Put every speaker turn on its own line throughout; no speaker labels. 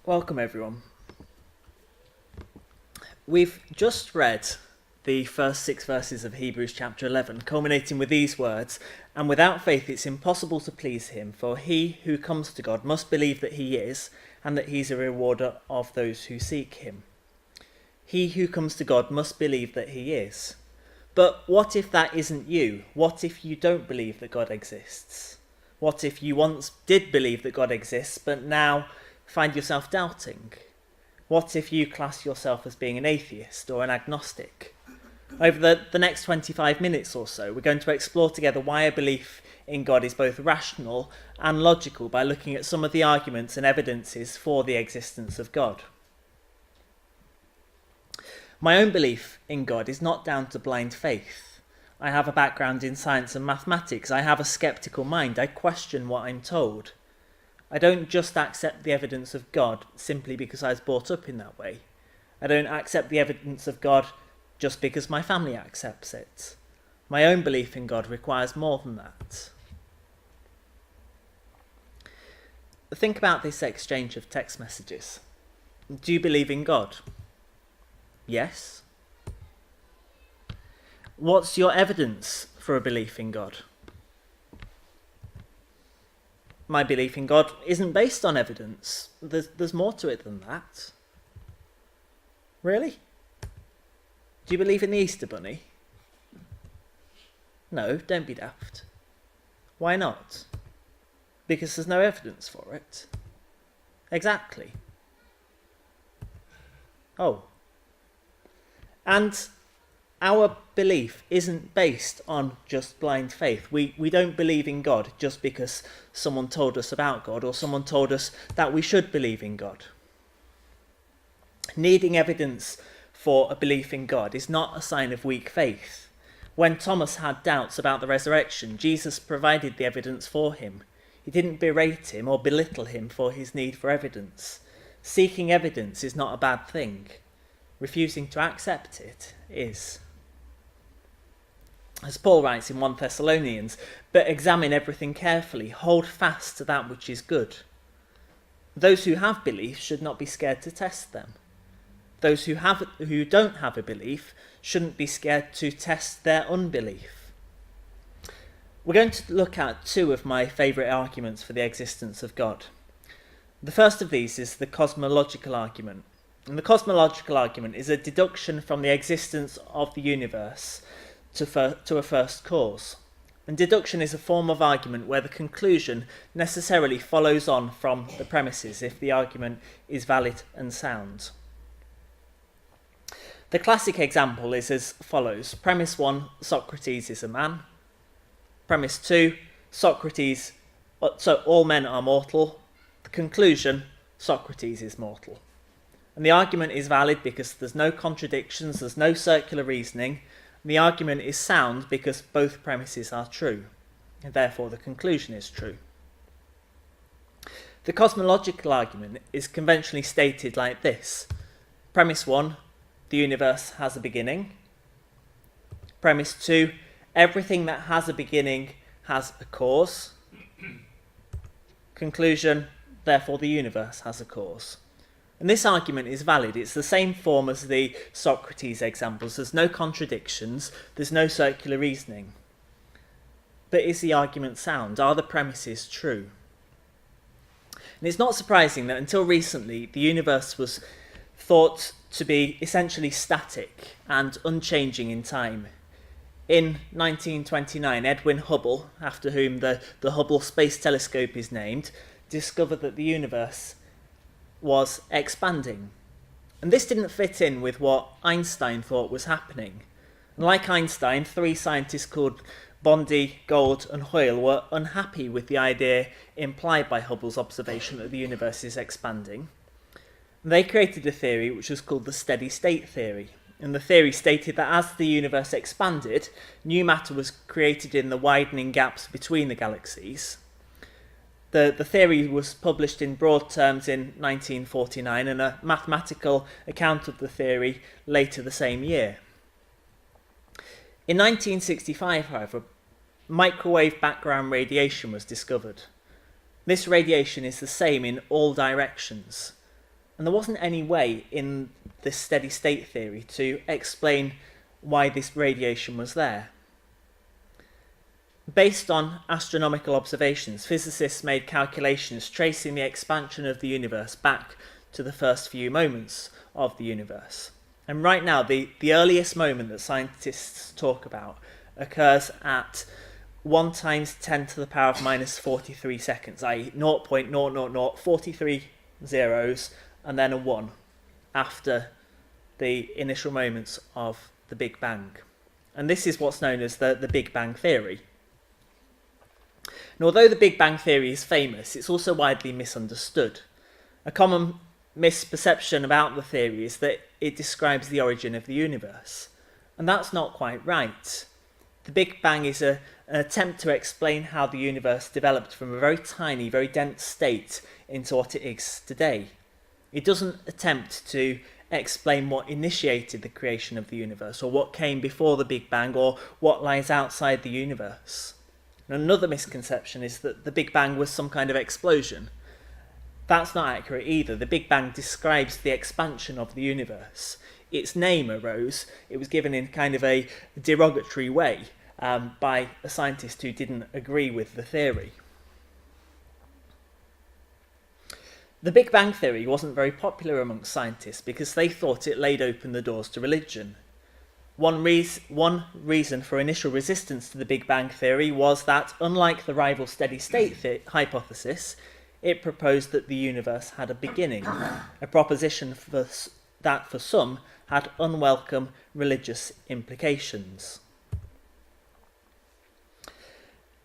Welcome everyone. We've just read the first 6 verses of Hebrews chapter 11, culminating with these words, "And without faith it's impossible to please him, for he who comes to God must believe that he is, and that he's a rewarder of those who seek him." He who comes to God must believe that he is. But what if that isn't you? What if you don't believe that God exists? What if you once did believe that God exists, but now find yourself doubting? What if you class yourself as being an atheist or an agnostic? Over the next 25 minutes or so, we're going to explore together why a belief in God is both rational and logical by looking at some of the arguments and evidences for the existence of God. My own belief in God is not down to blind faith. I have a background in science and mathematics. I have a sceptical mind. I question what I'm told. I don't just accept the evidence of God simply because I was brought up in that way. I don't accept the evidence of God just because my family accepts it. My own belief in God requires more than that. Think about this exchange of text messages. Do you believe in God? Yes. What's your evidence for a belief in God? My belief in God isn't based on evidence. There's more to it than that. Really? Do you believe in the Easter Bunny? No, don't be daft. Why not? Because there's no evidence for it. Exactly. Oh. And our belief isn't based on just blind faith. We don't believe in God just because someone told us about God or someone told us that we should believe in God. Needing evidence for a belief in God is not a sign of weak faith. When Thomas had doubts about the resurrection, Jesus provided the evidence for him. He didn't berate him or belittle him for his need for evidence. Seeking evidence is not a bad thing. Refusing to accept it is. As Paul writes in 1 Thessalonians, "But examine everything carefully, hold fast to that which is good." Those who have beliefs should not be scared to test them. Those who don't have a belief shouldn't be scared to test their unbelief. We're going to look at 2 of my favourite arguments for the existence of God. The first of these is the cosmological argument. And the cosmological argument is a deduction from the existence of the universe to a first cause. And deduction is a form of argument where the conclusion necessarily follows on from the premises if the argument is valid and sound. The classic example is as follows. Premise 1, Socrates is a man. Premise 2, all men are mortal. The conclusion, Socrates is mortal. And the argument is valid because there's no contradictions, there's no circular reasoning. And the argument is sound because both premises are true, and therefore the conclusion is true. The cosmological argument is conventionally stated like this. Premise 1, the universe has a beginning. Premise 2, everything that has a beginning has a cause. Conclusion, therefore the universe has a cause. And this argument is valid. It's the same form as the Socrates examples. There's no contradictions. There's no circular reasoning. But is the argument sound? Are the premises true? And it's not surprising that until recently, the universe was thought to be essentially static and unchanging in time. In 1929, Edwin Hubble, after whom the Hubble Space Telescope is named, discovered that the universe was expanding. And this didn't fit in with what Einstein thought was happening. And like Einstein, 3 scientists called Bondi, Gould and Hoyle were unhappy with the idea implied by Hubble's observation that the universe is expanding. And they created a theory which was called the steady state theory. And the theory stated that as the universe expanded, new matter was created in the widening gaps between the galaxies. The theory was published in broad terms in 1949 and a mathematical account of the theory later the same year. In 1965, however, microwave background radiation was discovered. This radiation is the same in all directions. And there wasn't any way in this steady state theory to explain why this radiation was there. Based on astronomical observations, physicists made calculations tracing the expansion of the universe back to the first few moments of the universe. And right now, the earliest moment that scientists talk about occurs at 1 times 10 to the power of minus 43 seconds, i.e. 0.00043 zeros and then a 1 after the initial moments of the Big Bang. And this is what's known as the Big Bang theory. And although the Big Bang theory is famous, it's also widely misunderstood. A common misperception about the theory is that it describes the origin of the universe. And that's not quite right. The Big Bang is an attempt to explain how the universe developed from a very tiny, very dense state into what it is today. It doesn't attempt to explain what initiated the creation of the universe, or what came before the Big Bang, or what lies outside the universe. And another misconception is that the Big Bang was some kind of explosion. That's not accurate either. The Big Bang describes the expansion of the universe. Its name arose, it was given in kind of a derogatory way by a scientist who didn't agree with the theory. The Big Bang theory wasn't very popular amongst scientists because they thought it laid open the doors to religion. One reason for initial resistance to the Big Bang theory was that, unlike the rival steady-state hypothesis, it proposed that the universe had a beginning, a proposition that for some had unwelcome religious implications.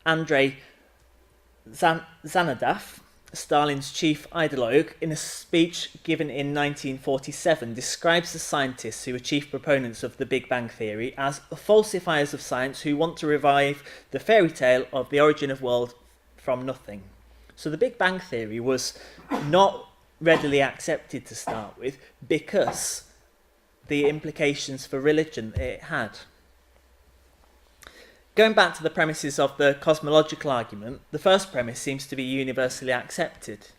Andrei Zanadav, Stalin's chief ideologue, in a speech given in 1947, describes the scientists who are chief proponents of the Big Bang theory as falsifiers of science who want to revive the fairy tale of the origin of the world from nothing. So the Big Bang theory was not readily accepted to start with because the implications for religion it had. Going back to the premises of the cosmological argument, the first premise seems to be universally accepted.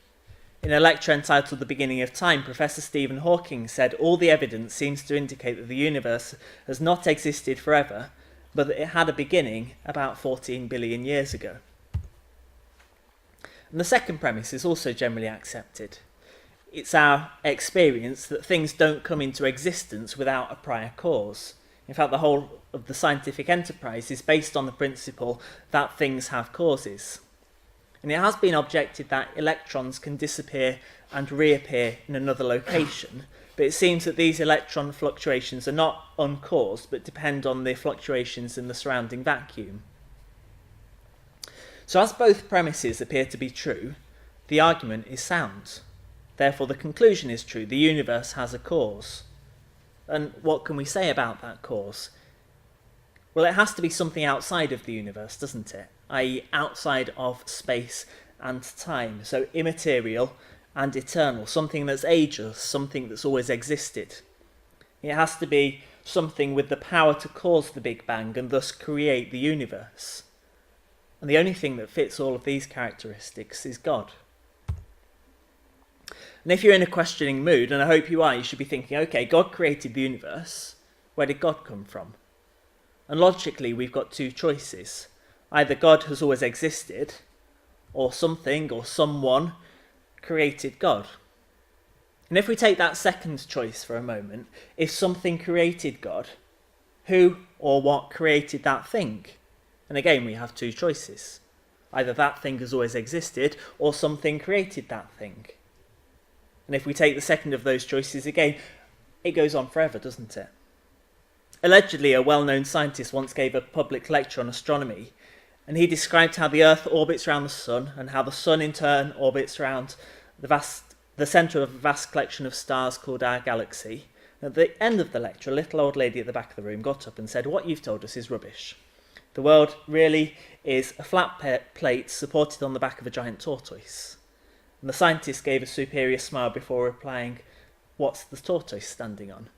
In a lecture entitled The Beginning of Time, Professor Stephen Hawking said all the evidence seems to indicate that the universe has not existed forever, but that it had a beginning about 14 billion years ago. And the second premise is also generally accepted. It's our experience that things don't come into existence without a prior cause. In fact, the whole of the scientific enterprise is based on the principle that things have causes. And it has been objected that electrons can disappear and reappear in another location, but it seems that these electron fluctuations are not uncaused, but depend on the fluctuations in the surrounding vacuum. So as both premises appear to be true, the argument is sound. Therefore, the conclusion is true. The universe has a cause. And what can we say about that cause? Well, it has to be something outside of the universe, doesn't it? i.e. outside of space and time. So immaterial and eternal, something that's ageless, something that's always existed. It has to be something with the power to cause the Big Bang and thus create the universe. And the only thing that fits all of these characteristics is God. And if you're in a questioning mood, and I hope you are, you should be thinking, okay, God created the universe. Where did God come from? And logically, we've got two choices. Either God has always existed, or something or someone created God. And if we take that second choice for a moment, if something created God, who or what created that thing? And again, we have two choices. Either that thing has always existed, or something created that thing. And if we take the second of those choices again, it goes on forever, doesn't it? Allegedly, a well-known scientist once gave a public lecture on astronomy, and he described how the Earth orbits around the Sun, and how the Sun in turn orbits around the centre of a vast collection of stars called our galaxy. At the end of the lecture, a little old lady at the back of the room got up and said, "What you've told us is rubbish. The world really is a flat plate supported on the back of a giant tortoise." And the scientist gave a superior smile before replying, "What's the tortoise standing on?"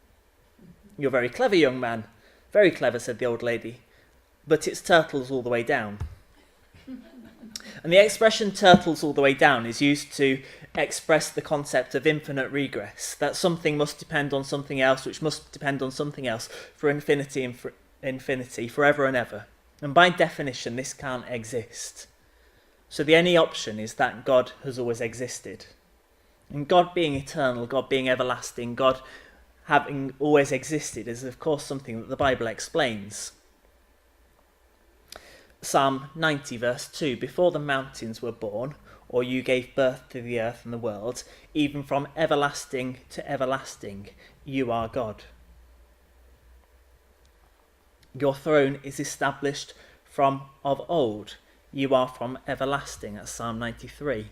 "You're very clever, young man. Very clever," said the old lady. "But its turtle's all the way down." And the expression turtles all the way down is used to express the concept of infinite regress, that something must depend on something else, which must depend on something else for infinity and for infinity, forever and ever. And by definition, this can't exist. So the only option is that God has always existed. And God being eternal, God being everlasting, God having always existed is of course something that the Bible explains. Psalm 90 verse 2, before the mountains were born, or you gave birth to the earth and the world, even from everlasting to everlasting, you are God. Your throne is established from of old, you are from everlasting, that's Psalm 93.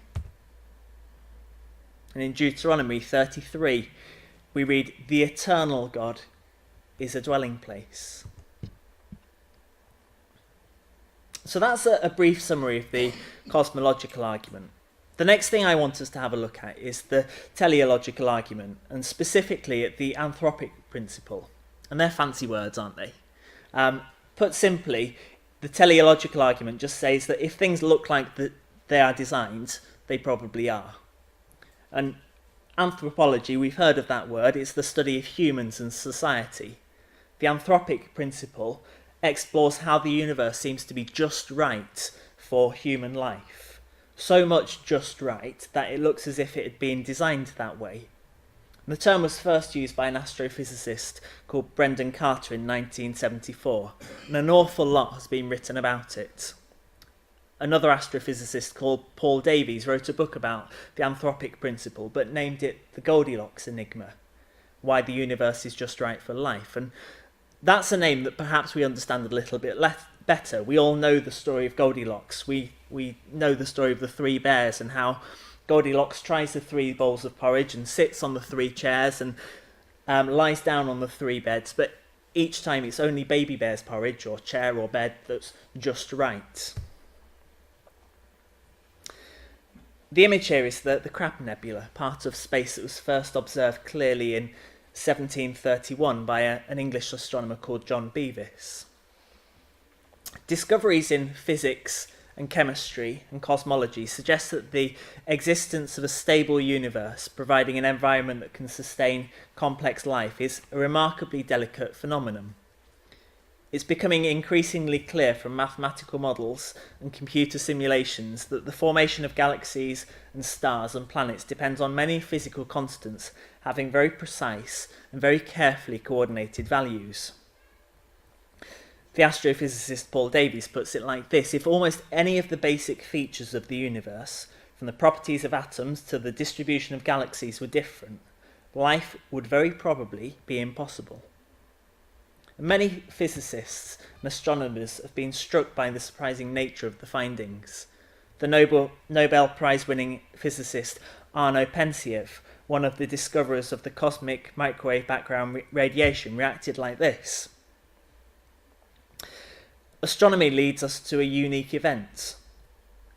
And in Deuteronomy 33, we read, the eternal God is a dwelling place. So that's a brief summary of the cosmological argument. The next thing I want us to have a look at is the teleological argument, and specifically at the anthropic principle. And they're fancy words, aren't they? Put simply, the teleological argument just says that if things look like they are designed, they probably are. And anthropology, we've heard of that word, it's the study of humans and society. The anthropic principle explores how the universe seems to be just right for human life. So much just right that it looks as if it had been designed that way. And the term was first used by an astrophysicist called Brendan Carter in 1974, and an awful lot has been written about it. Another astrophysicist called Paul Davies wrote a book about the anthropic principle, but named it the Goldilocks Enigma, why the universe is just right for life. And that's a name that perhaps we understand a little bit better. We all know the story of Goldilocks. We know the story of the three bears and how Goldilocks tries the 3 bowls of porridge and sits on the 3 chairs and lies down on the 3 beds, but each time it's only baby bear's porridge or chair or bed that's just right. The image here is the Crab Nebula, part of space that was first observed clearly in 1731 by an English astronomer called John Bevis. Discoveries in physics and chemistry and cosmology suggest that the existence of a stable universe providing an environment that can sustain complex life is a remarkably delicate phenomenon. It's becoming increasingly clear from mathematical models and computer simulations that the formation of galaxies and stars and planets depends on many physical constants having very precise and very carefully coordinated values. The astrophysicist Paul Davies puts it like this: if almost any of the basic features of the universe, from the properties of atoms to the distribution of galaxies, were different, life would very probably be impossible. Many physicists and astronomers have been struck by the surprising nature of the findings. The Nobel Prize-winning physicist Arno Pentsiев, one of the discoverers of the cosmic microwave background radiation, reacted like this: astronomy leads us to a unique event,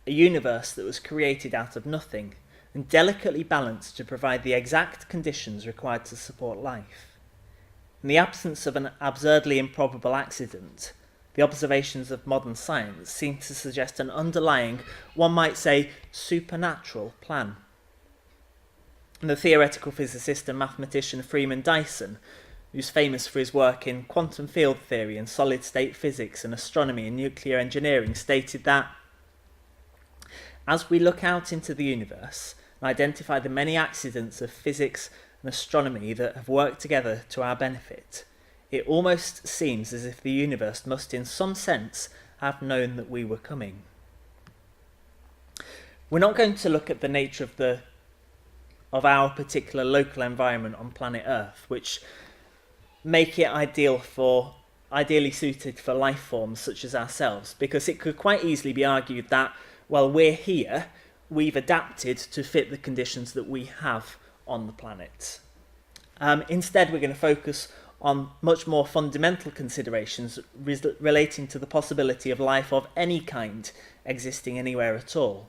a universe that was created out of nothing and delicately balanced to provide the exact conditions required to support life. In the absence of an absurdly improbable accident, the observations of modern science seem to suggest an underlying, one might say, supernatural plan. And the theoretical physicist and mathematician Freeman Dyson, who's famous for his work in quantum field theory and solid-state physics and astronomy and nuclear engineering, stated that as we look out into the universe and identify the many accidents of physics and astronomy that have worked together to our benefit, it almost seems as if the universe must in some sense have known that we were coming. We're not going to look at the nature of our particular local environment on planet Earth, which make it ideally suited for life forms such as ourselves, because it could quite easily be argued that, well, we're here, we've adapted to fit the conditions that we have on the planet. Instead, we're going to focus on much more fundamental considerations relating to the possibility of life of any kind existing anywhere at all.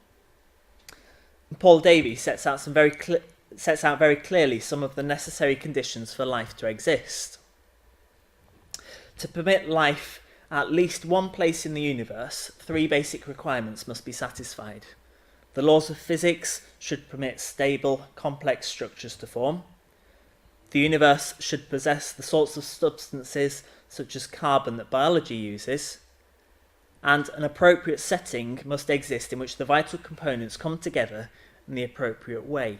Paul Davies sets out very clearly some of the necessary conditions for life to exist. To permit life at least one place in the universe, three basic requirements must be satisfied. The laws of physics should permit stable, complex structures to form. The universe should possess the sorts of substances, such as carbon, that biology uses. And an appropriate setting must exist in which the vital components come together in the appropriate way.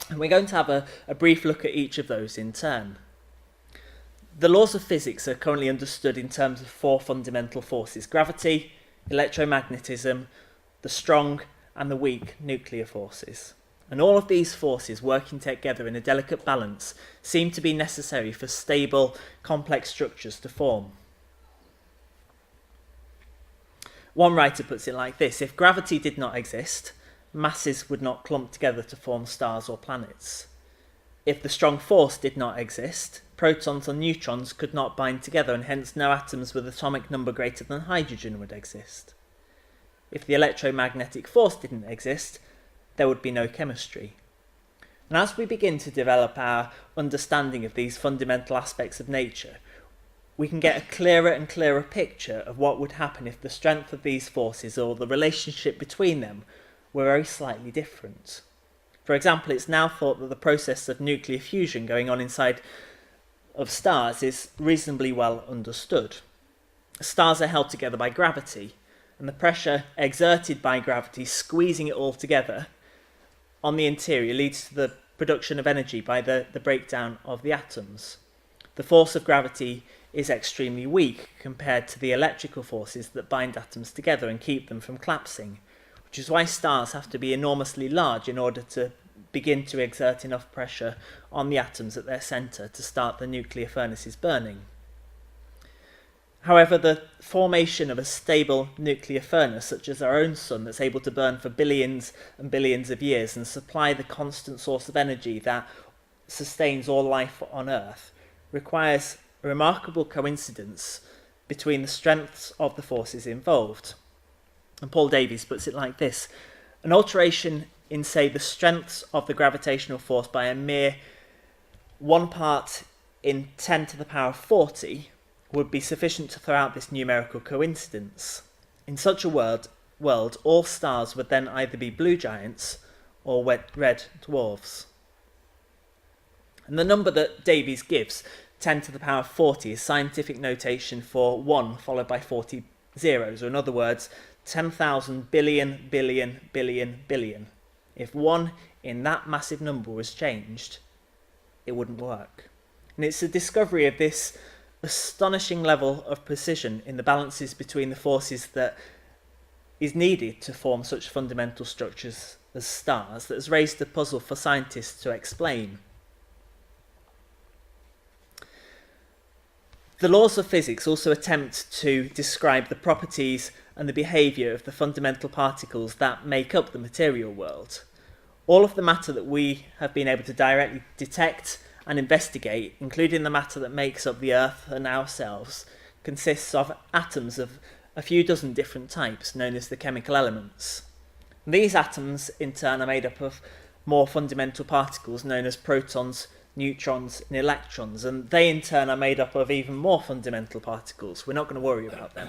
And we're going to have a brief look at each of those in turn. The laws of physics are currently understood in terms of four fundamental forces: gravity, electromagnetism, the strong and the weak nuclear forces. And all of these forces working together in a delicate balance seem to be necessary for stable, complex structures to form. One writer puts it like this: if gravity did not exist, masses would not clump together to form stars or planets. If the strong force did not exist, protons and neutrons could not bind together, and hence no atoms with atomic number greater than hydrogen would exist. If the electromagnetic force didn't exist, there would be no chemistry. And as we begin to develop our understanding of these fundamental aspects of nature, we can get a clearer and clearer picture of what would happen if the strength of these forces or the relationship between them were very slightly different. For example, it's now thought that the process of nuclear fusion going on inside of stars is reasonably well understood. Stars are held together by gravity, and the pressure exerted by gravity squeezing it all together on the interior leads to the production of energy by the breakdown of the atoms. The force of gravity is extremely weak compared to the electrical forces that bind atoms together and keep them from collapsing, which is why stars have to be enormously large in order to begin to exert enough pressure on the atoms at their centre to start the nuclear furnaces burning. However, the formation of a stable nuclear furnace, such as our own sun, that's able to burn for billions and billions of years and supply the constant source of energy that sustains all life on Earth, requires a remarkable coincidence between the strengths of the forces involved. And Paul Davies puts it like this: an alteration in, say, the strengths of the gravitational force by a mere 1 part in 10 to the power 40 would be sufficient to throw out this numerical coincidence. In such a world, all stars would then either be blue giants or red dwarfs. And the number that Davies gives, 10 to the power 40, is scientific notation for 1 followed by 40 zeros, or in other words, 10,000 billion, billion, billion, billion. If 1 in that massive number was changed, it wouldn't work. And it's the discovery of this astonishing level of precision in the balances between the forces that is needed to form such fundamental structures as stars that has raised the puzzle for scientists to explain. The laws of physics also attempt to describe the properties and the behaviour of the fundamental particles that make up the material world. All of the matter that we have been able to directly detect and investigate, including the matter that makes up the Earth and ourselves, consists of atoms of a few dozen different types, known as the chemical elements. And these atoms, in turn, are made up of more fundamental particles known as protons, neutrons and electrons, and they in turn are made up of even more fundamental particles. We're not going to worry about them.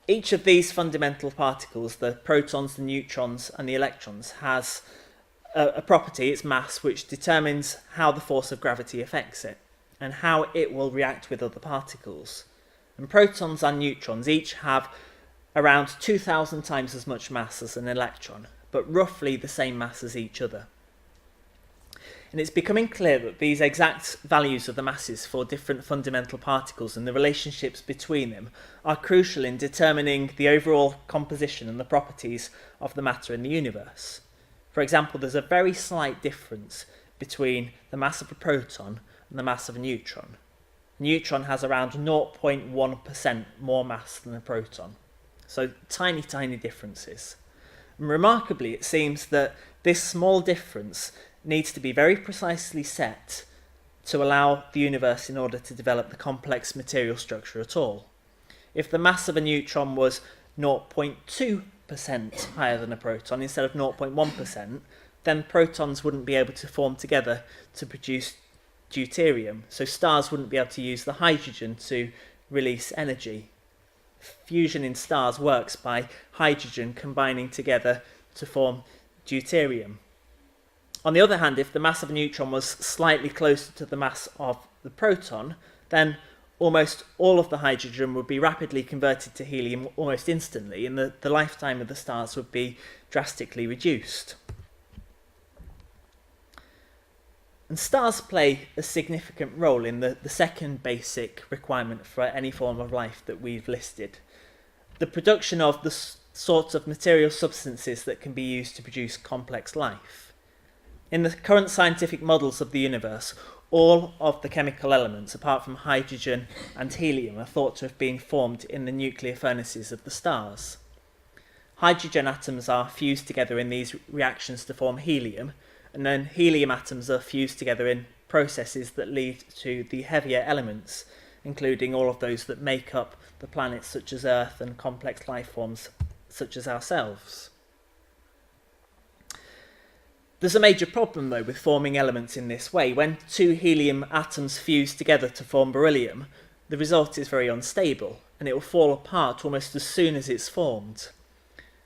Each of these fundamental particles, the protons, the neutrons and the electrons, has a property, its mass, which determines how the force of gravity affects it and how it will react with other particles. And protons and neutrons each have around 2,000 times as much mass as an electron, but roughly the same mass as each other. And it's becoming clear that these exact values of the masses for different fundamental particles and the relationships between them are crucial in determining the overall composition and the properties of the matter in the universe. For example, there's a very slight difference between the mass of a proton and the mass of a neutron. A neutron has around 0.1% more mass than a proton. So tiny, tiny differences. And remarkably, it seems that this small difference needs to be very precisely set to allow the universe in order to develop the complex material structure at all. If the mass of a neutron was 0.2% higher than a proton instead of 0.1%, then protons wouldn't be able to form together to produce deuterium. So stars wouldn't be able to use the hydrogen to release energy. Fusion in stars works by hydrogen combining together to form deuterium. On the other hand, if the mass of a neutron was slightly closer to the mass of the proton, then almost all of the hydrogen would be rapidly converted to helium almost instantly, and the lifetime of the stars would be drastically reduced. And stars play a significant role in the second basic requirement for any form of life that we've listed: the production of the sorts of material substances that can be used to produce complex life. In the current scientific models of the universe, all of the chemical elements, apart from hydrogen and helium, are thought to have been formed in the nuclear furnaces of the stars. Hydrogen atoms are fused together in these reactions to form helium, and then helium atoms are fused together in processes that lead to the heavier elements, including all of those that make up the planets such as Earth and complex life forms such as ourselves. There's a major problem, though, with forming elements in this way. When two helium atoms fuse together to form beryllium, the result is very unstable, and it will fall apart almost as soon as it's formed.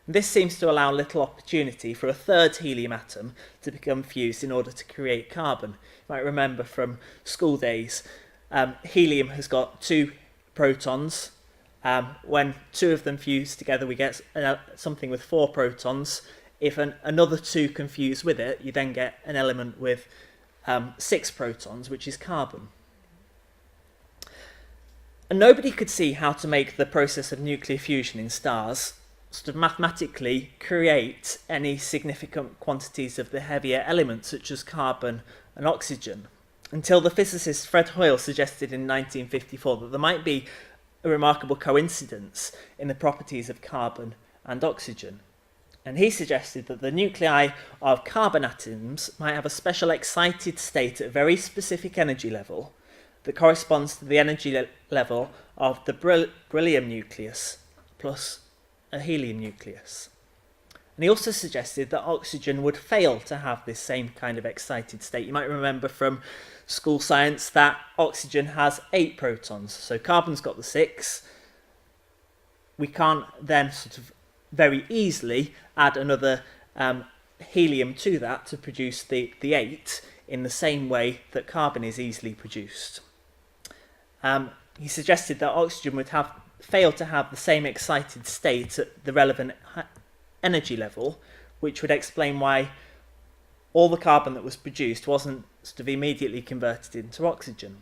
This seems to allow little opportunity for a third helium atom to become fused in order to create carbon. You might remember from school days, helium has got 2 protons. When 2 of them fuse together, we get something with 4 protons. If another 2 can fuse with it, you then get an element with 6 protons, which is carbon. And nobody could see how to make the process of nuclear fusion in stars sort of mathematically create any significant quantities of the heavier elements such as carbon and oxygen, until the physicist Fred Hoyle suggested in 1954 that there might be a remarkable coincidence in the properties of carbon and oxygen. And he suggested that the nuclei of carbon atoms might have a special excited state at a very specific energy level that corresponds to the energy level of the beryllium nucleus plus a helium nucleus. And he also suggested that oxygen would fail to have this same kind of excited state. You might remember from school science that oxygen has 8 protons, so carbon's got the 6. We can't then sort of very easily add another helium to that to produce the 8 in the same way that carbon is easily produced. He suggested that oxygen would fail to have the same excited state at the relevant energy level, which would explain why all the carbon that was produced wasn't sort of immediately converted into oxygen.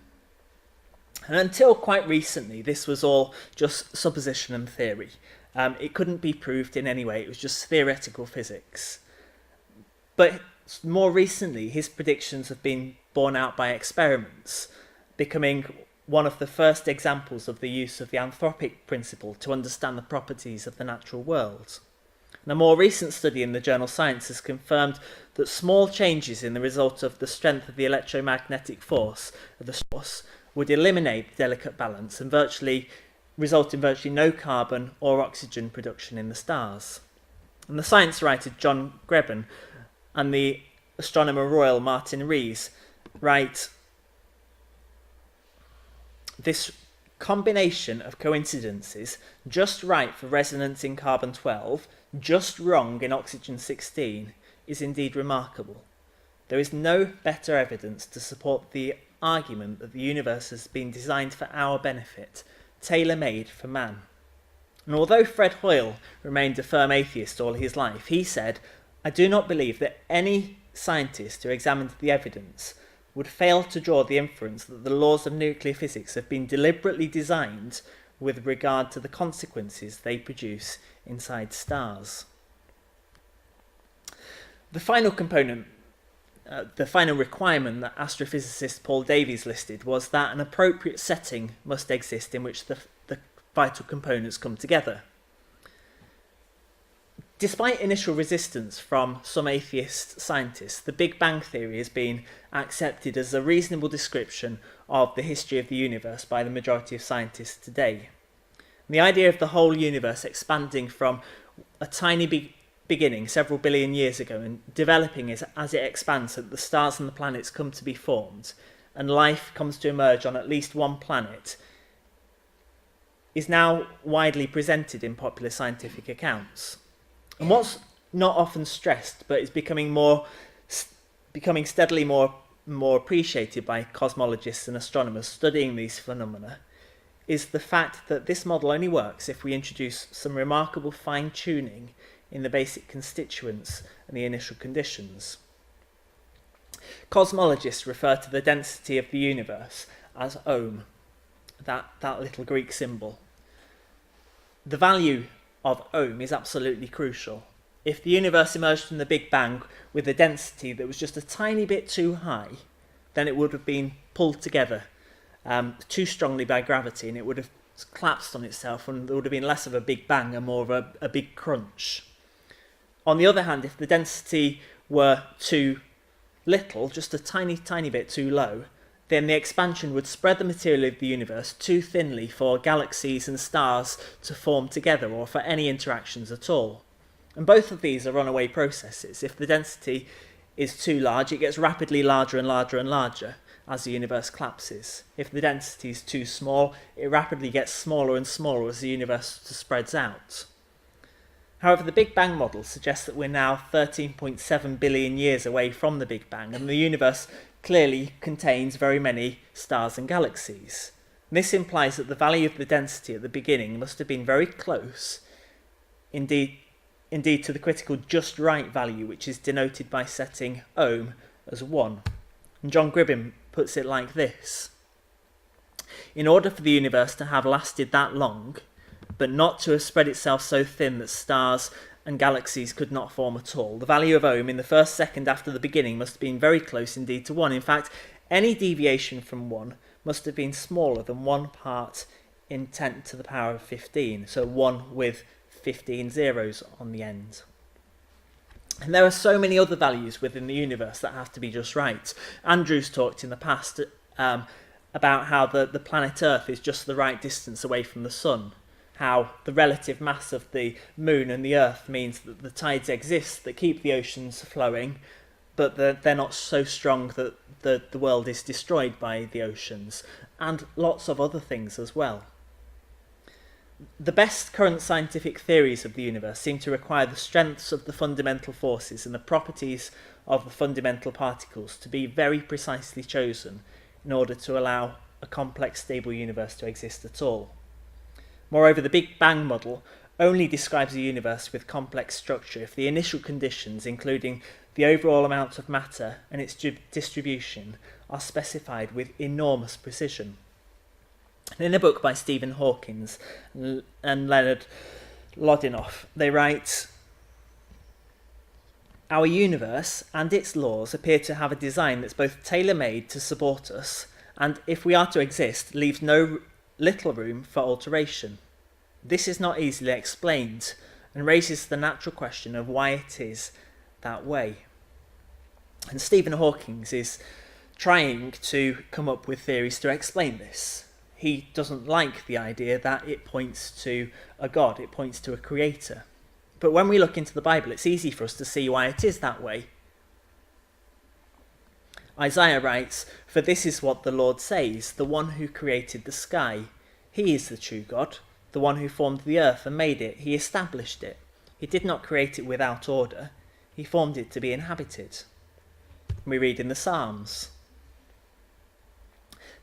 And until quite recently, this was all just supposition and theory. It couldn't be proved in any way, it was just theoretical physics. But more recently, his predictions have been borne out by experiments, becoming one of the first examples of the use of the anthropic principle to understand the properties of the natural world. And a more recent study in the journal Science has confirmed that small changes in the result of the strength of the electromagnetic force of the source would eliminate the delicate balance and result in virtually no carbon or oxygen production in the stars. And the science writer John Greben and the astronomer royal Martin Rees write, "This combination of coincidences, just right for resonance in carbon-12, just wrong in oxygen-16, is indeed remarkable. There is no better evidence to support the argument that the universe has been designed for our benefit, tailor-made for man." And although Fred Hoyle remained a firm atheist all his life, he said, "I do not believe that any scientist who examined the evidence would fail to draw the inference that the laws of nuclear physics have been deliberately designed with regard to the consequences they produce inside stars." The final component, the final requirement that astrophysicist Paul Davies listed was that an appropriate setting must exist in which the vital components come together. Despite initial resistance from some atheist scientists, the Big Bang theory has been accepted as a reasonable description of the history of the universe by the majority of scientists today. The idea of the whole universe expanding from a tiny beginning several billion years ago and developing as it expands so that the stars and the planets come to be formed and life comes to emerge on at least one planet is now widely presented in popular scientific accounts. And what's not often stressed, but is becoming steadily more appreciated by cosmologists and astronomers studying these phenomena, is the fact that this model only works if we introduce some remarkable fine-tuning in the basic constituents and the initial conditions. Cosmologists refer to the density of the universe as ohm, that little Greek symbol. The value of ohm is absolutely crucial. If the universe emerged from the Big Bang with a density that was just a tiny bit too high, then it would have been pulled together too strongly by gravity, and it would have collapsed on itself, and there would have been less of a Big Bang and more of a big crunch. On the other hand, if the density were too little, just a tiny bit too low, then the expansion would spread the material of the universe too thinly for galaxies and stars to form together or for any interactions at all. And both of these are runaway processes. If the density is too large, it gets rapidly larger and larger and larger as the universe collapses. If the density is too small, it rapidly gets smaller and smaller as the universe spreads out. However, the Big Bang model suggests that we're now 13.7 billion years away from the Big Bang, and the universe clearly contains very many stars and galaxies. And this implies that the value of the density at the beginning must have been very close, indeed to the critical just right value, which is denoted by setting ohm as 1. And John Gribbin puts it like this: in order for the universe to have lasted that long, but not to have spread itself so thin that stars and galaxies could not form at all, the value of ohm in the first second after the beginning must have been very close indeed to 1. In fact, any deviation from 1 must have been smaller than 1 part in 10 to the power of 15, so 1 with 15 zeros on the end. And there are so many other values within the universe that have to be just right. Andrew's talked in the past about how the planet Earth is just the right distance away from the sun, how the relative mass of the moon and the Earth means that the tides exist that keep the oceans flowing, but they're not so strong that the world is destroyed by the oceans, and lots of other things as well. The best current scientific theories of the universe seem to require the strengths of the fundamental forces and the properties of the fundamental particles to be very precisely chosen in order to allow a complex, stable universe to exist at all. Moreover, the Big Bang model only describes a universe with complex structure if the initial conditions, including the overall amount of matter and its distribution, are specified with enormous precision. In a book by Stephen Hawking and Leonard Lodinoff, they write, "Our universe and its laws appear to have a design that's both tailor-made to support us and, if we are to exist, leaves little room for alteration. This is not easily explained and raises the natural question of why it is that way." And Stephen Hawking is trying to come up with theories to explain this. He doesn't like the idea that it points to a God, it points to a creator. But when we look into the Bible, it's easy for us to see why it is that way. Isaiah writes, "For this is what the Lord says, the one who created the sky. He is the true God, the one who formed the earth and made it. He established it. He did not create it without order. He formed it to be inhabited." We read in the Psalms,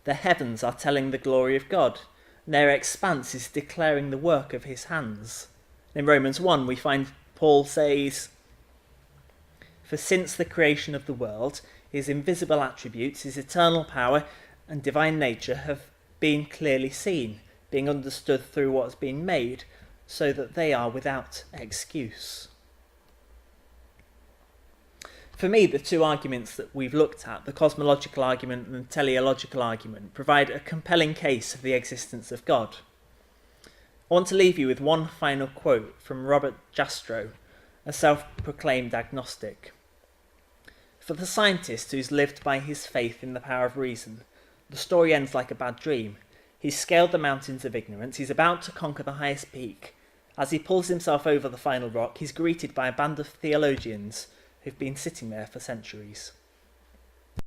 "The heavens are telling the glory of God, and their expanse is declaring the work of his hands." In Romans 1 we find Paul says, "For since the creation of the world, his invisible attributes, his eternal power and divine nature have been clearly seen, being understood through what has been made, so that they are without excuse." For me, the two arguments that we've looked at, the cosmological argument and the teleological argument, provide a compelling case of the existence of God. I want to leave you with one final quote from Robert Jastrow, a self-proclaimed agnostic. "For the scientist who's lived by his faith in the power of reason, the story ends like a bad dream. He's scaled the mountains of ignorance, he's about to conquer the highest peak. As he pulls himself over the final rock, he's greeted by a band of theologians who've been sitting there for centuries."